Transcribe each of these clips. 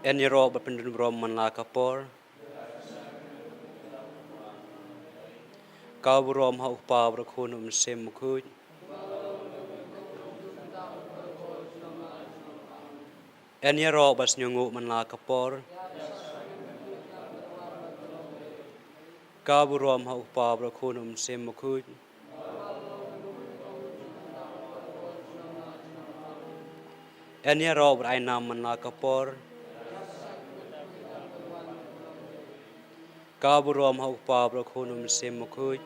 En yero bapendun brom manla kapor. Kau brom ha upa brakhun sem mukhuj. En yero bas nyungu manla kapor. Kau brom ha upa brakhun sem mukhuj. En yero brainam manla kapor. Kau brom ha upa brakhun sem mukhuj.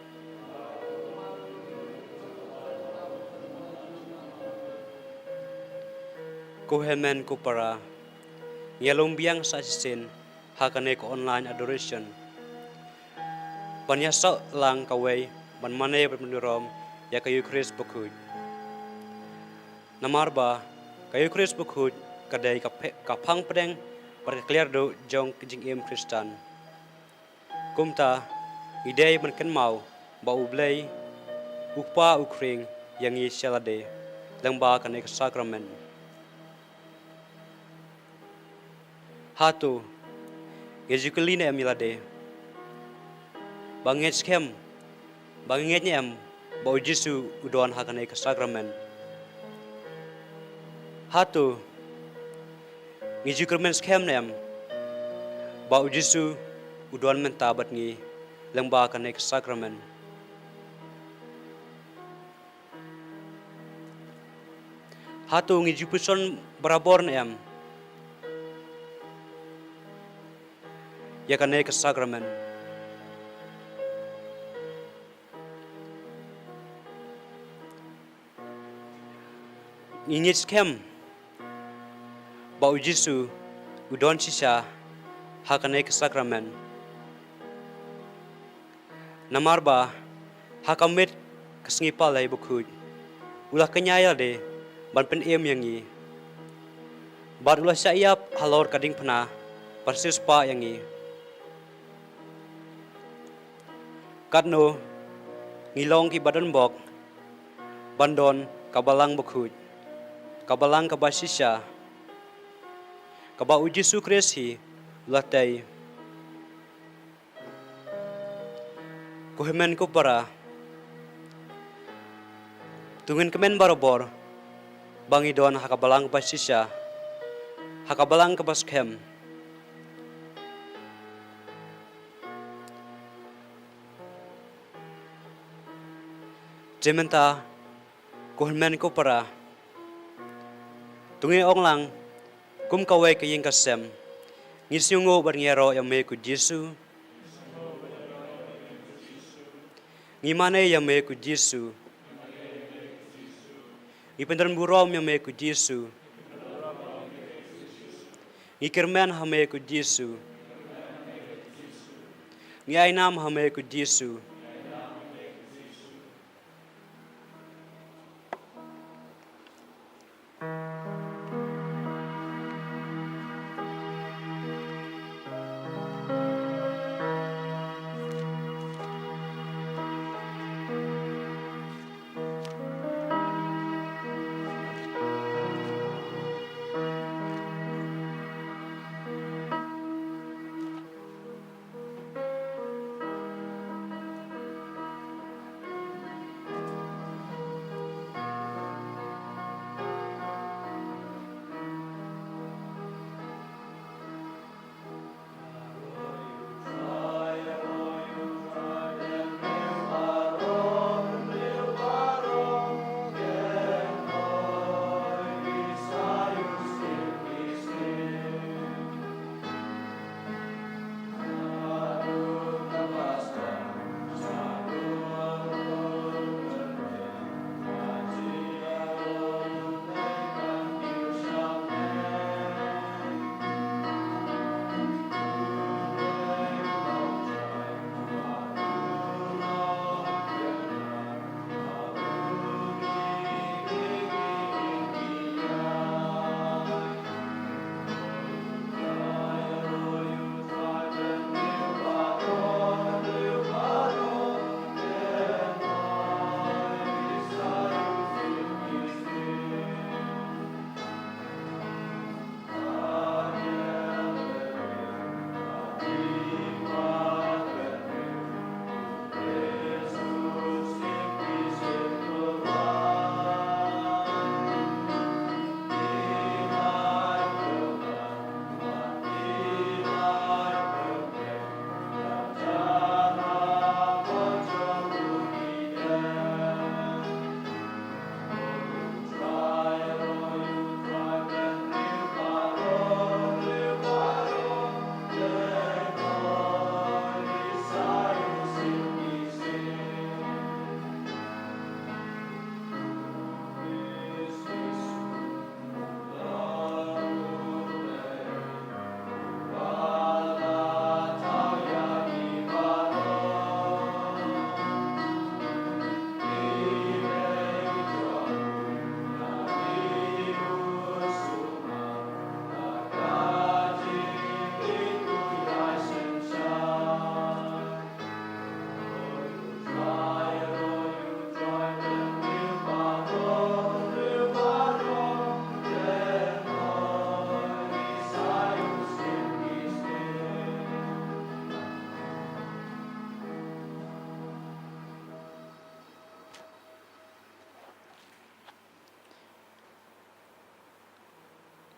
Kuhemen kupara. Yalong biang sa sin hakane ko online adoration. Panyasa lang kaway ban mane bermendurom ya kayu Chris bukhuj. Namarba kayu Chris bukhuj kadai kapang pedeng pada clear do jong kijing Kristen. Kumta idei menken mau ba ublei ukpa ukring yang i shalade lengba kane sakramen. Hatu yejukeline emilade banget skem bangetnya em ba Jesu udon hakane sakramen. Hatu ngijukermen skem nem ba Jesu udon mentabat ngi lengba kane sakramen. Hatu ngijupuson barabor nem ya kane sakramen. Ingit skem ba Jesu udon sisa hakane sakramen. Namarba hakamit kesngipal lai bukhuj. Ulah kenyaya de ban pen yang i. Bar ulah syaiap halor kading pena persis pa yang i. Kadno ngilong ki badan bok bandon kabalang bukhuj. Kabalang kabasisya kaba Jesu Kristi latai kuhemen ko para tungin kemen barobor bangi don hakabalang kabasisya hakabalang kabaskem jementa kuhemen ko para tungi ong lang kum kawai kaying kasem ngisyungo barngero yame ku Jesu ngimane yame ku Jesu ngipendran burom yame ku Jesu ngikirmen hame ku Jesu ngiainam hame ku Jesu.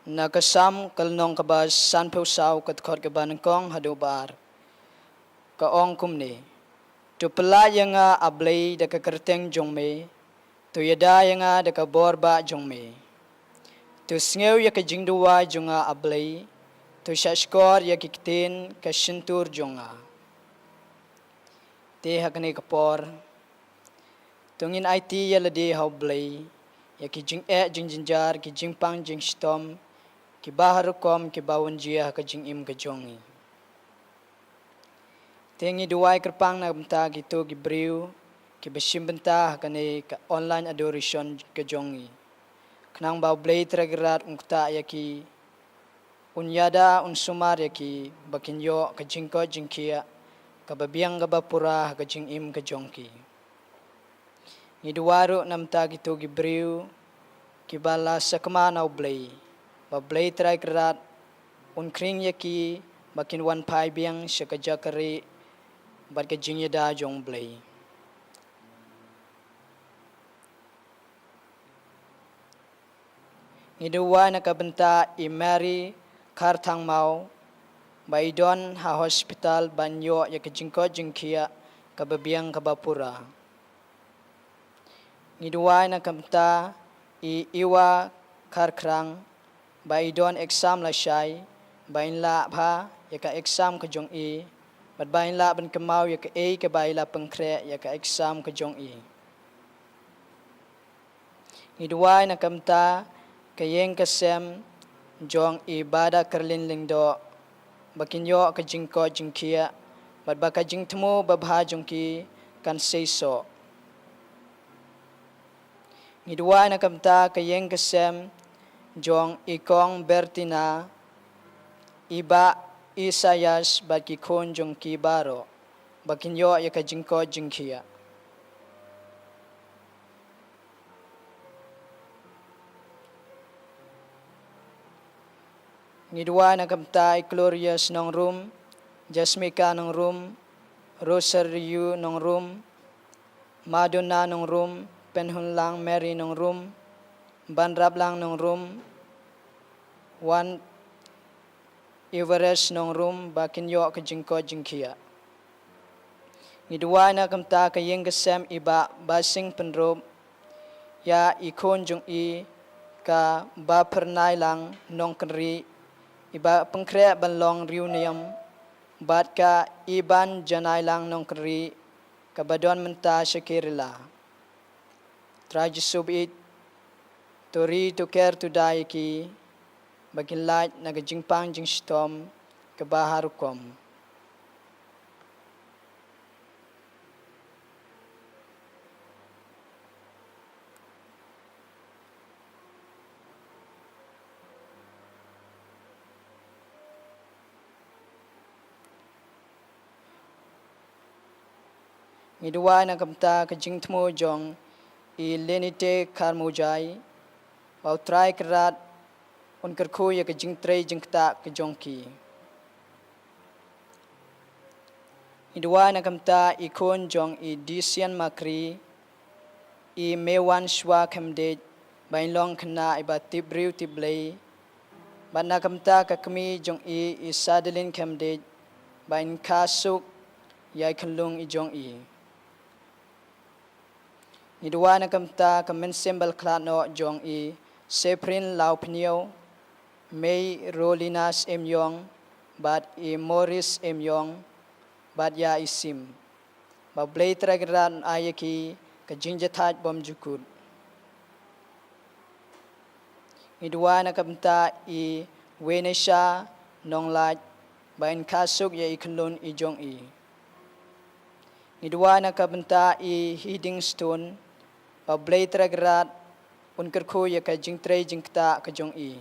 nakasam kalnong kabas san pausaw katkot kabanangkong hadubar kaong kumni tu pela yanga ablay da kakerteng jongme tu yada yanga da kaborba jongme tu sngew ya kajingduwa jonga ablay tu shashkor ya kiktin kashintur jonga te hakne kapor tungin IT ya ladi haublay ya kijing jinjar kijing pang jing stom ki bahar kom ki bawon jia ka jing im ka jongi tengi duai kerpang na benta gitu ki briu ki besim benta ka ne ka online adoration ka jongi knang baw blay tragrat ungta ya ki unyada unsumar ya ki bakinyo ka jingko jingkia ka babiang ka bapura ka jing im ka jongki ni duwaru namta gitu ki briu ki bala sakma na blay Bablay try kerat unkring yaki bakin wan pai biang syakaja kari bat ke jingya da jong blay. Ngiduwa nakabenta I Mary kartang mau baidon ha hospital banyo ya ke jingko jingkia kababiang kabapura. Ngiduwa nakabenta I iwa karkrang baidon exam la syai bain la pha ya ka exam ka jong I bat bain la ban kemau ya ka A ka bai la pengkre ya ka exam ka jong I ngidwai na kamta ka yeng ka sem jong I bada kerlin lingdo bakinyo ka jingko jingkia bat ba ka jingtmu babha jongki kan seiso ngidwai na kamta ka yeng ka sem Jong ikong Bertina iba Isayas bagi kon jong kibaro bakinyo ya kajingko jingkia ngidwa na kamta Glorious nong room Jasmika nong room Rosario nong room Madonna nong room Penhunlang Mary nong room Banrap lang nong room One Everest nong room bakin yo ka jingko jingkia ngidwa na kamta ka yeng kasem iba basing penrob ya ikon jong I ka ba pernai lang nong kenri iba pengkre banlong riunium bat ka iban janai lang nong kenri ka badon menta syakirila Trai subit Tori to care to die ki bagin light nagajingpang jing stom kabaharukom ngidwa na kamta kajingtmo jong I lenite karmujai Bau try kerat unkerku ya ke jing tray jing kta ke jongki. Idwa na kamta ikon jong I disian makri I mewan shwa kamde bain long kena iba tibriu tiblay ban na kamta ka kami jong I sadalin kamde bain kasuk yai kanlung I jong I. Idwa na kamta kamen sembal klano jong I Seprin lau pnio May Rolinas emyong bat I Morris emyong bat ya isim ba blay tragran ayaki ka jinjatat bom jukut idwa na kamta I Wenesha nong lat ba in kasuk ya iklon I jong I idwa na kamta I Hidingstone ba blay tragrat unkerku ya ka jing tray jing kta ka jong I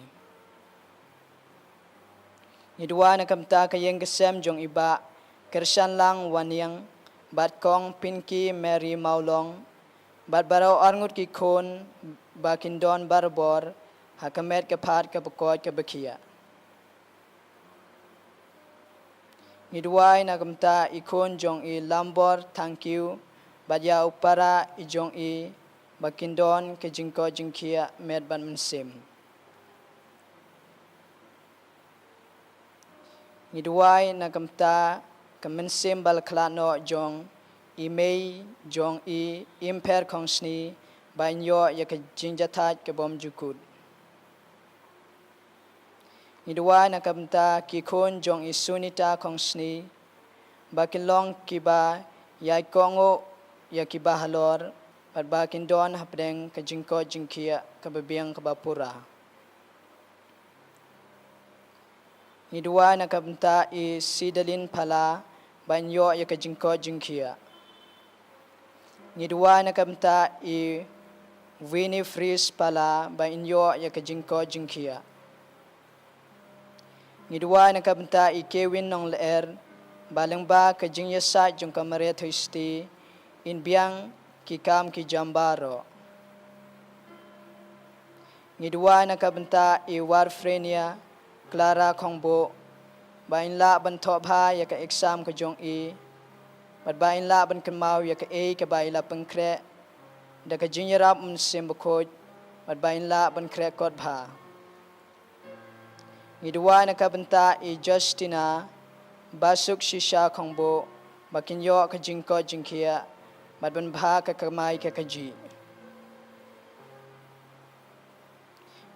ngidwa na kamta ka yeng kesem jong iba kersan lang wanyang bat kong pinki Mary maulong bat barau arngut ki kon bakin don barbor hakamet ka phat ka bakot ka bakia ngidwa na kamta ikon jong I lambor thank you bat ya upara I jong I Bakindon ke jingko jingkia med ban mensim. Ngiduai na kamta kamensim balklano jong imei jong imper kongsni banyo yaka jinjatat kebom jukut. Ngiduai na kamta kikon jong isunita kongsni bakilong kiba yai kongo yakiba halor at bakin don hapdeng kajingko jingkia kababiang kabapura. Nidua na kabenta I sidalin pala banyo ya kajingko jingkia. Nidua na kabenta I wini fris pala banyo ya kajingko jingkia. Nidua na kabenta I kewin nong leer balang ba kajing yasa jong kamare thuisti in biang kikam ki jambaro. Nidua na kabenta I warfrenia Clara Kongbo bain la ban top ha ya ka exam ka jong I bat bain la ban kemau ya ka A ka bai la pengkre da ka jinyarap sim bukoj bat bain la ban kre kot bha Nidua na kabenta I Justina basuk shisha Kongbo bakin yo ka jingko jingkia bat ban bha ka kamai ka kaji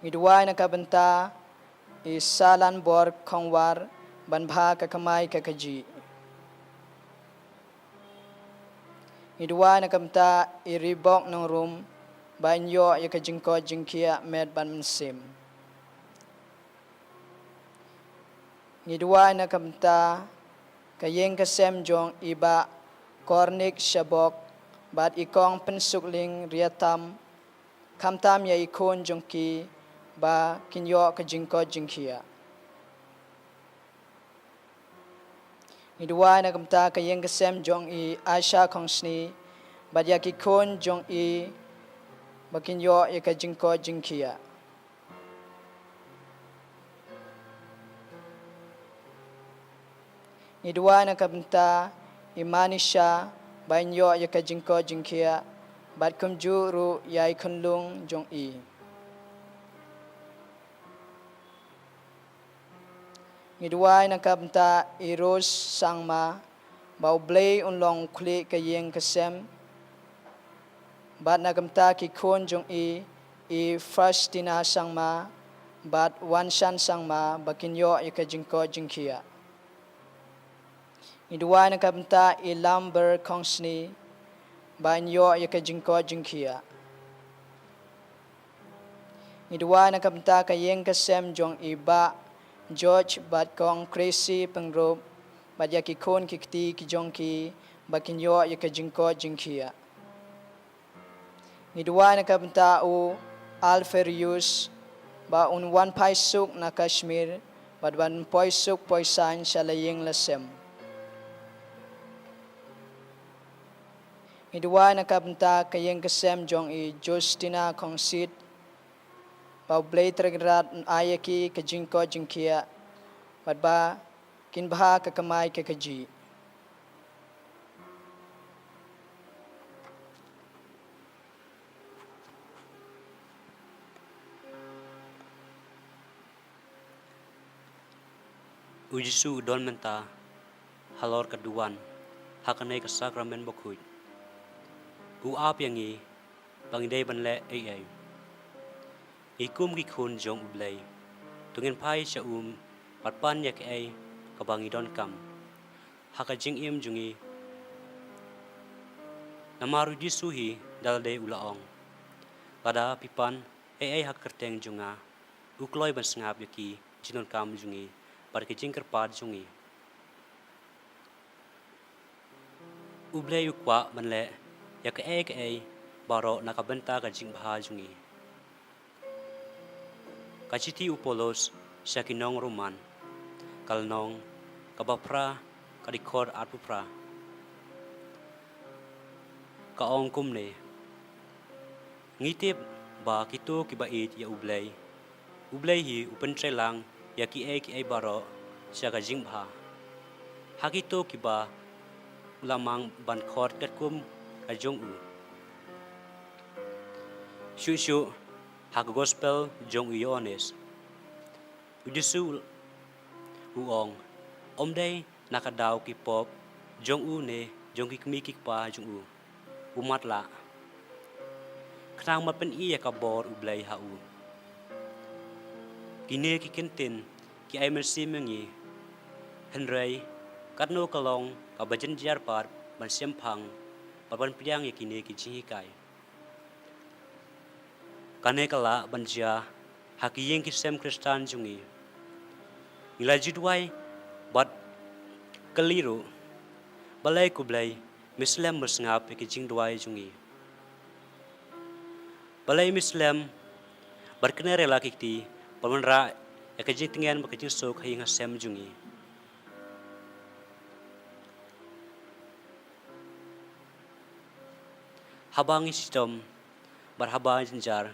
Nidua na kabenta I salan bor kongwar banbha kakamai kakaji. Idua na kamta I ribok ng room banyo ya kajingko jingkia med ban sim. Idua na kamta kayeng kasem jong iba kornik shabok bat ikong pensukling riatam kamtam ya ikon jong ki ba kinyo ka jingko jingkia. Nidua na kamta kayeng kasem jong I Asha kongsni badya kikon jong I ba kinyo ya ka jingko jingkia. Nidua na kamta imanisha banyo ya ka jingko jingkia bat kumjuru yai kunlung jong I. Ngiduai na kabenta I Rose sangma bau blay unlong kli kayeng kasem bat na kamta kikon jong I Fastina sangma bat wanshan sangma bakinyo ika jingko jingkia. Ngiduai na kabenta I Lumber kongsni banyo ika jingko jingkia. Ngiduai na kabenta kayeng kasem jong I ba George bat kong crazy pengrob bat ya kikon kikti kijongki bakinyo ya kajingko jingkia. Nidua na kabenta u Alferius ba un wan paisuk na Kashmir bat ban poisuk poisan shalaying lasem. Nidua na kabenta kayeng kasem jong I Justina kongsit bau blay tergerat ayaki ke jingko jingkia bat ba kin bha ka kamai ke kaji. Ujisu don menta halor keduan hakanai ke sakramen bokut. Ap yang I bangdai banle ai. Ikum kikun jong ublay. Tungin pai sa patpan yak ay kabangidon kam. Haka jing im jungi. Namaru disuhi dalday ulaong. Pada pipan ay hakerteng junga. Ukloy ban sngap yaki jinon kam jungi. Pada kijing kerpad jungi. Ublay ukwa banle yak ay baro nakabenta ka jing baha jungi. Kaciti upolos sa kinong roman, kalnong kabapra kadikor atupra, kaong kumne, ngitip ba kito kibait ya ublay hi upentre lang ya ki ay baro siya kajing bha, hakito kiba lamang bankot katkum kajong u, shu hak gospel jong uyones. Ujisu uong đây nakadaw ki pop jong u ne jong ki kmi ki pa jong u umat la khnang mat pen i ka bor u blai ha u kine ki kentin ki ai men sim ngi henrei kat no kalong ka bajen jar par ban sem phang par ban priang ye kine ki chi kai kane kala banja hakiyeng ki sem kristan jungi ngila jidwai bat kaliru balai kublai Muslim musngap ki jingdwai jungi balai Muslim barkene rela kiti pamanra ya ka jitingen ba ka jing sok hinga sem jungi habangi sistem barhaba jinjar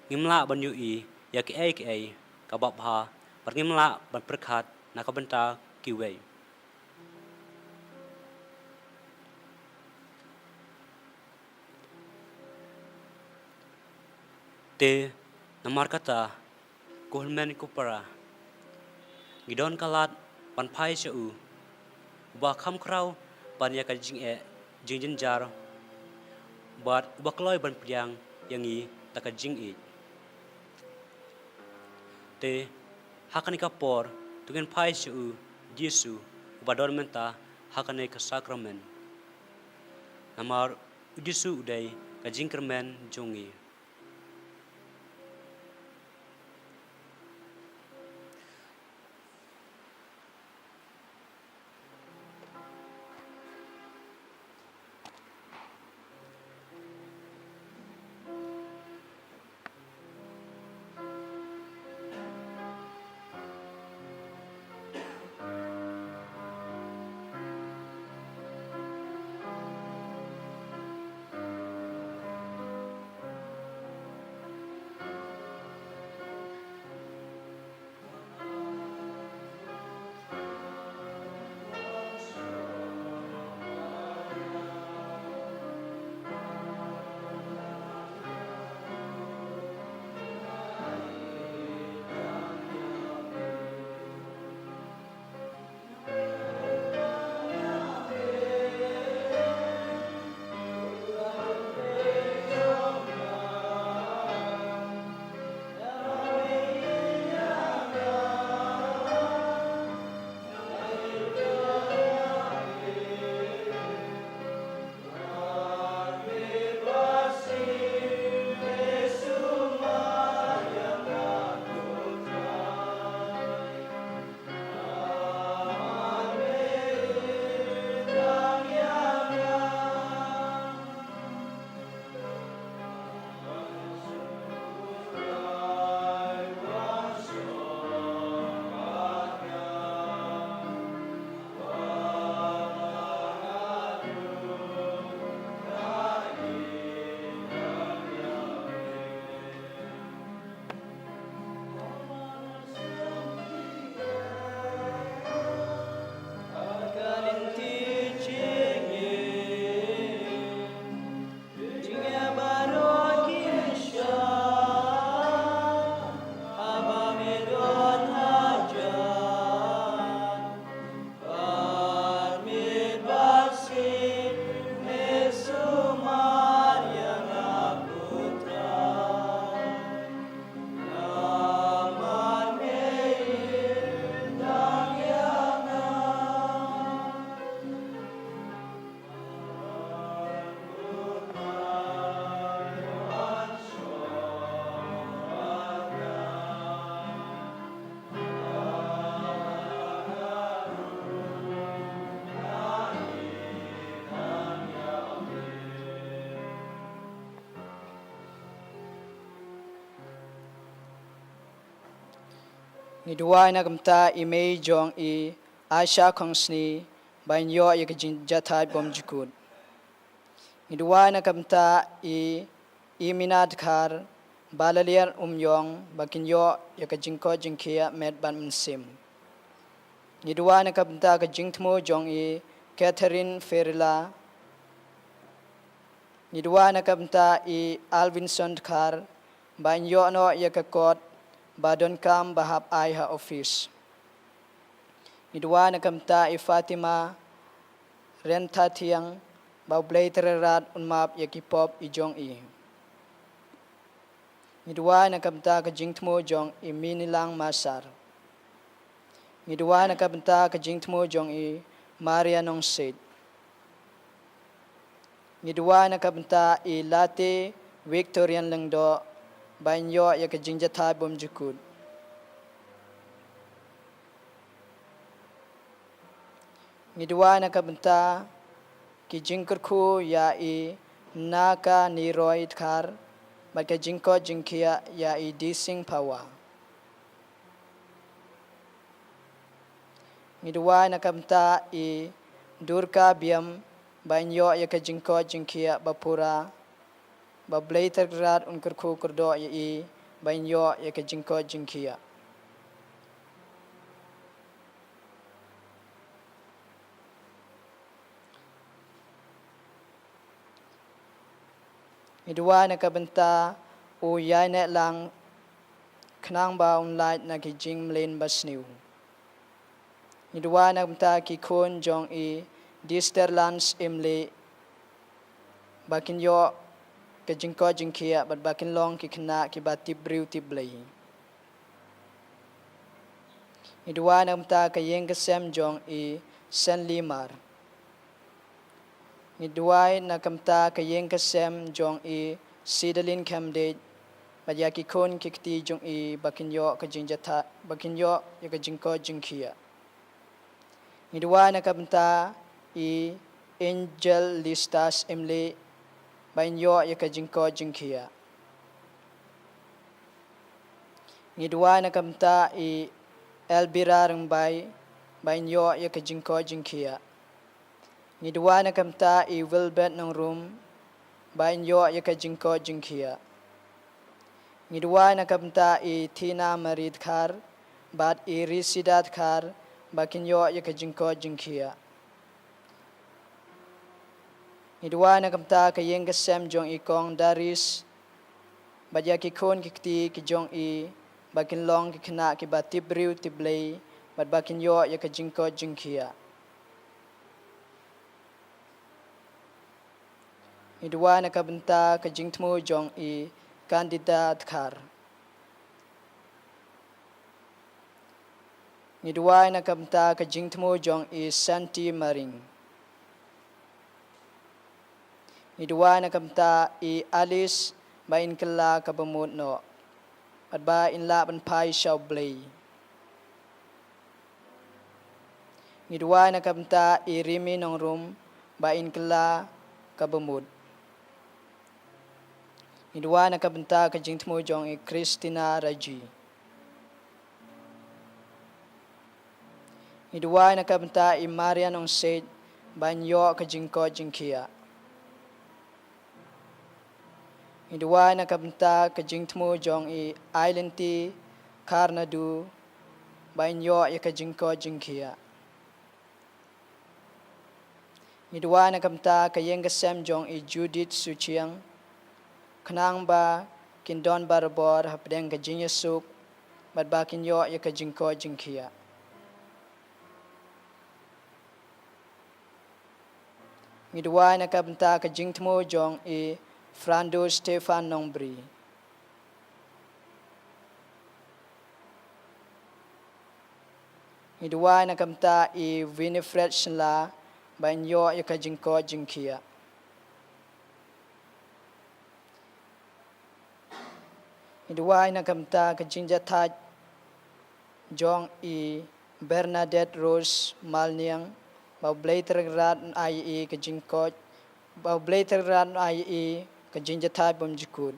ngimla ban yu i ya ki ai ka bab ha bar ngimla ban perkhat na ka benta ki wei te namar kata kulmen kupara gidon kalat pan phai cheu ba kham krau pan ya ka jing jinjar bat bakloi ban priang yangi taka jing i te hakani ka por tugen phai cheu Yesu badon menta hakane ka sakramen namar Yesu udai ka jingkermen jongi Ngiduai na kamta imei jong i Aisha kongsni bain yo ya kajing jatat bom jukut. Ngiduai na kamta i Minat khar balalian umyong bakin yo ya kajing ko jingkia med ban mensim. Ngiduai na kamta kajing tmo jong i Catherine Ferila. Ngiduai na kamta i Alvinson khar bain yo no ya kakot badon kam bahap ai ha office. Ngidwa na kamta i Fatima renta tiang bau blay tererat unmap yakipop i jong i. Ngidwa na kamta ka jingtmo jong i minilang masar. Ngidwa na kamta ka jingtmo jong i Maria nong Sid. Ngidwa na kamta i late Victorian lengdo banyo ya ka jingjata bom jukut. Ngidwa na kamta ki jingkurku ya i naka ni roid kar bat ka jingko jingkia ya i dising pawa. Ngidwa na kamta i durka biam banyo ya ka jingko jingkia bapura bablay tergerat unkurku kurdo ya i banyo ya ka jingko jingkia. Ngidwa na kabenta o yay na lang kanang ba unlight na ki jing mlin basniw. Ngidwa na kabenta ki kun jong i disterlands imli bakin yo ka jingko jingkia bat bakin long ki kena ki batib briw tiblay. Ngidwa na kabenta ka yeng kasem jong i San Limar. Ngidway na kamta kayeng kasem jong i Sidalin Camdate Magyaki kun kikti jong i bakinyo ka jingjata bakinyo ya ka jingko jingkia. Ngidway na kamta i Angel Listas Emli bainyo ya ka jingko jingkia. Ngidway na kamta i Elvira Rengbay bainyo ya ka jingko jingkia. Ngidwa na kamta i Wilbert ng room bainyo ya ka jingko jingkia. Ngidwa na kamta i Tina Marid Kar bat i Risidat Kar bakinyo ya ka jingko jingkia. Ngidwa na kamta ka yeng kasem jong i kong Daris bat ya ki kun kikti ki jong i bakin long ki kena ki bat tibriw tiblay bat bakinyo ya ka jingko jingkia. Ngidwa na kabenta ka jingtmo jong i kandidat kar. Ngidwa na kabenta ka jingtmo jong i Santi Maring. Ngidwa na kabenta i Alice ba in kala kabamut no at ba in laban pai shaw blay. Ngidwa na kabenta i Rimi nong room ba in kala kabamut. Ngidwa na kabenta ka jingtmo jong i Christina Raji. Ngidwa na kabenta i Maria nong Sid banyo ka jingko jingkia. Ngidwa na kabenta ka jingtmo jong i Islanti Karnadu banyo ya ka jingko jingkia. Ngidwa na kabenta ka yeng kasem jong i Judith Suchiang kanang ba kindon barabor hapdeng ka jinyasuk bat bakin yo ya ka jingko jingkia. Ngidwa na kabenta ka jingtmo jong i Frando Stefan Nombri. Ngidwa na kabenta i Winifred Shenla banyo ya ka jingko jingkia. Ngidwa na kabenta ka jingjata jong i Bernadette Rose Malniang baublay tergerat ai ka jingko baublay tergerat ai ka jingjata bomjikut.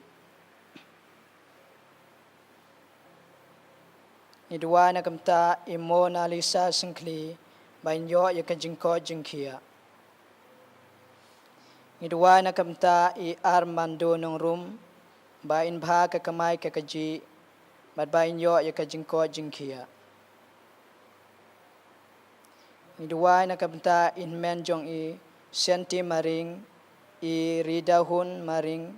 Ngidwa na kabenta i Mona Lisa Sengkli banyo ya ka jingko jingkia. Ngidwa na kabenta i Armando nong room ba in bha ka kamay ka kaji bat ba inyo ya ka jingko jingkia. Ngidwa na kabenta in men jong i Senti Maring i Rida Hun Maring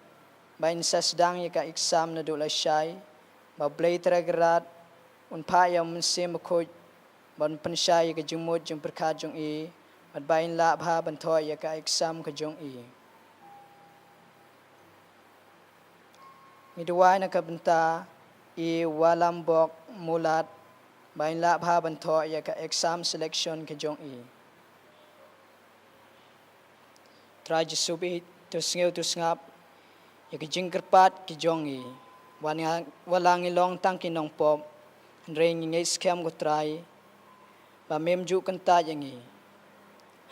ba in sasdang ya ka exam na dula syay ba blay tergerat un pa ya mensim ko ban pensai ke jengmut jeng berkat jong i bat bain la bha ban thoi ya ka exam ke jong i midwai na ka benta i walam bok mulat bain la bha ban thoi ya ka exam selection ke jong i Trai Jesubi tu sngeu tu sngap ya ke jing kerpat ke jong i walang i long tang ki nong pop ring ngai scam ko trai ba mem ju kan ta yang i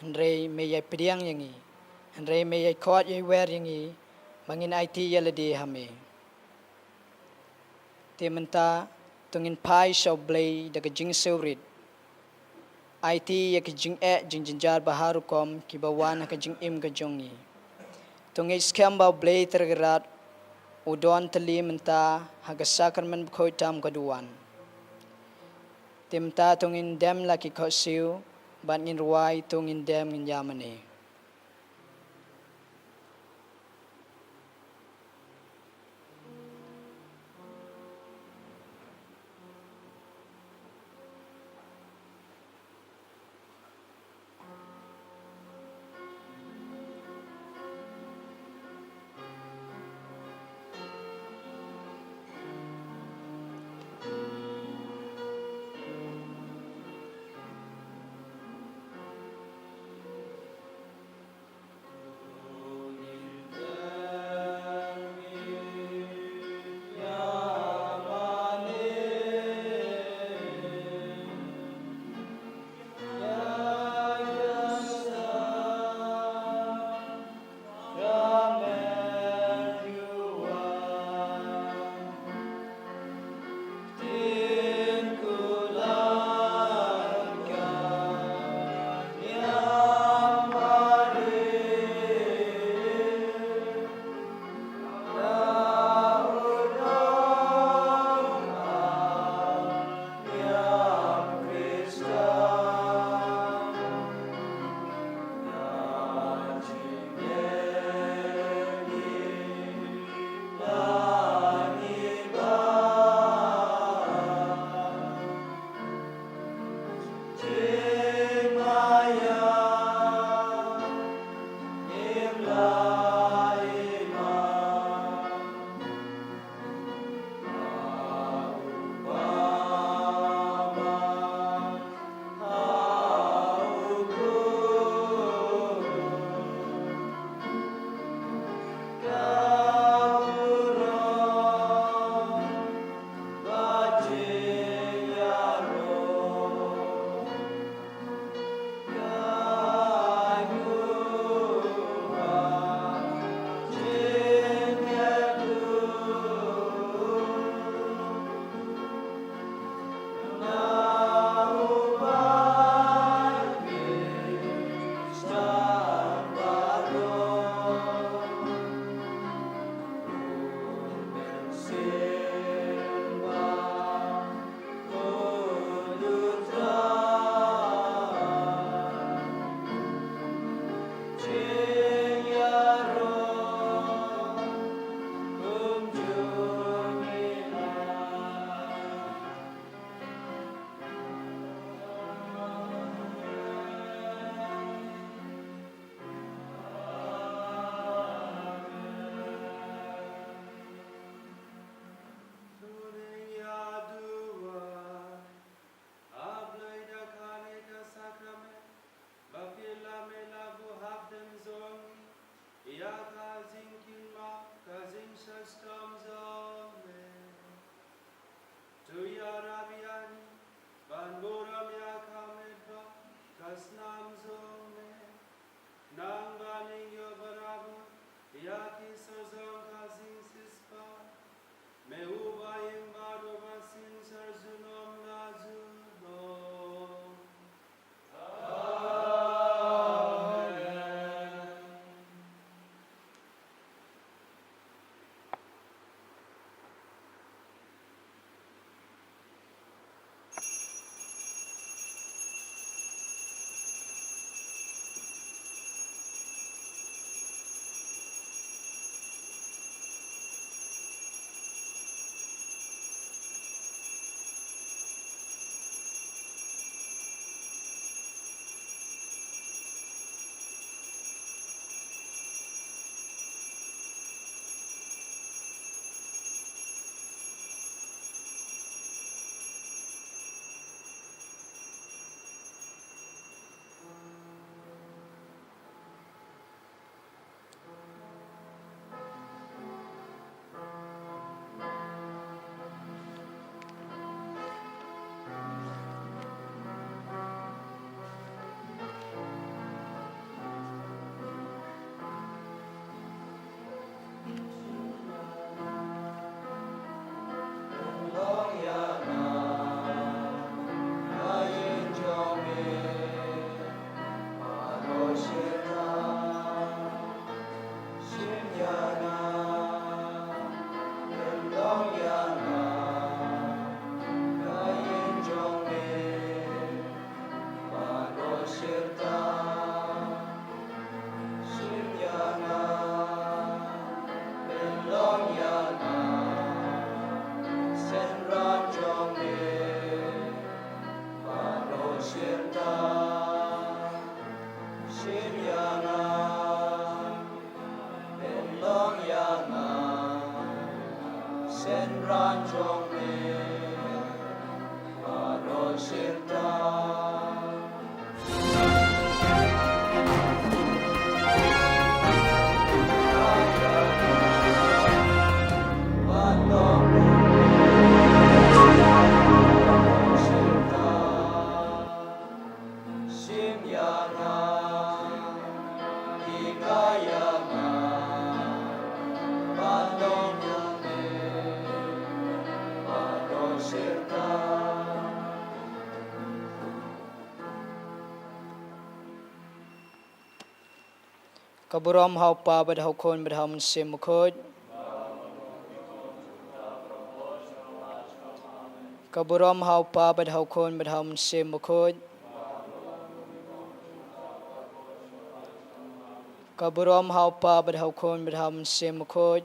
Henry me yai priang yang i Henry me yai khot yai wer yang i bangin IT yaladi hame te menta tungin pai shau blay daga jing seurit IT ya ke jing jing jinjar baharu kom ki bawan ka jing im ka jongi tungai scam ba blay tergerat udon teli menta haga sakramen khoi tam kaduan timta tungin dem laki khosiu ban ngin ruai tungin dem ngin yamane Kaburom hau pa bad hau kon bad hau sim khoj. Kaburom hau pa bad hau kon bad hau sim khoj. Kaburom hau pa bad hau kon bad hau sim khoj.